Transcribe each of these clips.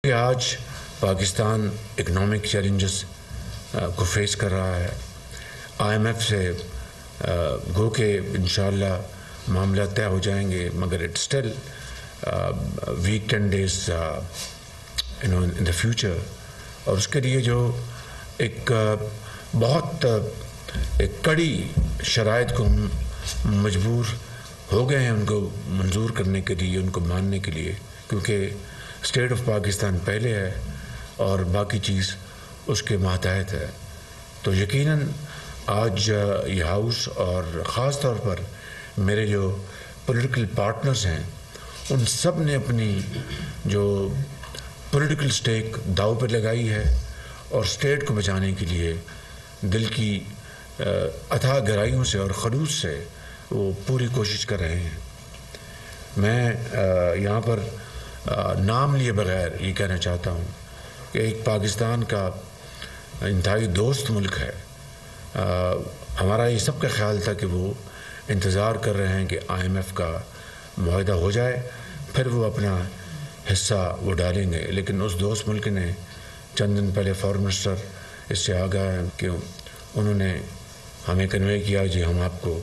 کہ آج Pakistan economic challenges کو فیس کر رہا ہے. IMF سے گو کہ انشاءاللہ معاملہ طے ہو جائیں گے، مگر it still week 10 days in the future. اور اس کے لیے جو ایک بہت ایک کڑی شرائط کو ہم مجبور ہو گئے ہیں ان کو منظور کرنے کے لیے، ان کو ماننے کے لیے، کیونکہ اسٹیٹ آف پاکستان پہلے ہے اور باقی چیز اس کے ماتحت ہے. تو یقیناً آج یہ ہاؤس اور خاص طور پر میرے جو پولیٹیکل پارٹنرز ہیں ان سب نے اپنی جو پولیٹیکل سٹیک داؤ پہ لگائی ہے اور اسٹیٹ کو بچانے کے لیے دل کی اتھاہ گہرائیوں سے اور خلوص سے وہ پوری کوشش کر رہے ہیں. میں یہاں پر نام لیے بغیر یہ کہنا چاہتا ہوں کہ ایک پاکستان کا انتہائی دوست ملک ہے. ہمارا یہ سب کا خیال تھا کہ وہ انتظار کر رہے ہیں کہ IMF کا معاہدہ ہو جائے، پھر وہ اپنا حصہ وہ ڈالیں گے. لیکن اس دوست ملک نے چند دن پہلے فارن منسٹر اس سے آگاہ ہیں کہ انہوں نے ہمیں کنوے کیا جی ہم آپ کو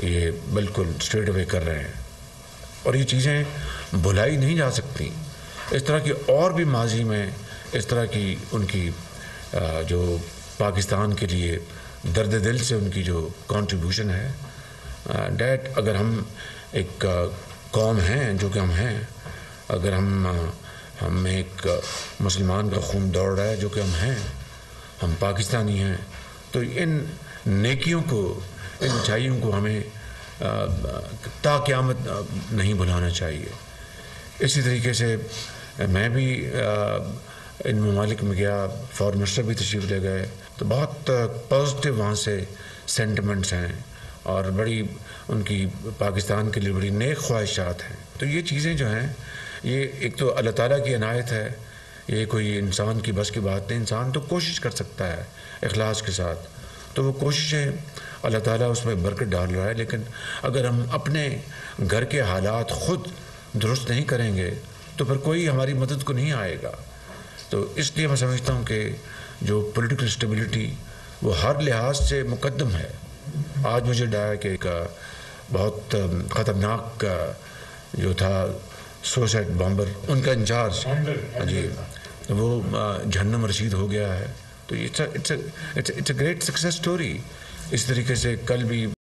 یہ بالکل اسٹریٹ اوے کر رہے ہیں. اور یہ چیزیں بھلائی نہیں جا سکتی. اس طرح کی اور بھی ماضی میں اس طرح کی ان کی جو پاکستان کے لیے درد دل سے ان کی جو کنٹریبیوشن ہے، ڈیٹ اگر ہم ایک قوم ہیں جو کہ ہم ہیں، اگر ہم میں ایک مسلمان کا خون دوڑ رہا ہے جو کہ ہم ہیں، ہم پاکستانی ہیں، تو ان نیکیوں کو، ان اچھائیوں کو ہمیں تا قیامت نہیں بھلانا چاہیے. اسی طریقے سے میں بھی ان ممالک میں گیا، فارن منسٹر بھی تشریف لے گئے، تو بہت پازیٹیو وہاں سے سینٹیمنٹس ہیں اور بڑی ان کی پاکستان کے لیے بڑی نیک خواہشات ہیں. تو یہ چیزیں جو ہیں یہ ایک تو اللہ تعالیٰ کی عنایت ہے، یہ کوئی انسان کی بس کی بات نہیں. انسان تو کوشش کر سکتا ہے اخلاص کے ساتھ، تو وہ کوششیں اللہ تعالیٰ اس میں برکت ڈال رہا ہے. لیکن اگر ہم اپنے گھر کے حالات خود درست نہیں کریں گے تو پھر کوئی ہماری مدد کو نہیں آئے گا. تو اس لیے میں سمجھتا ہوں کہ جو پولیٹیکل اسٹیبلٹی وہ ہر لحاظ سے مقدم ہے. آج مجھے ڈایا کہ ایک بہت خطرناک جو تھا سوسائڈ بامبر، ان کا انچارج جی وہ جہنم رسید ہو گیا ہے. تو it's a great success story. اس طریقے سے کل بھی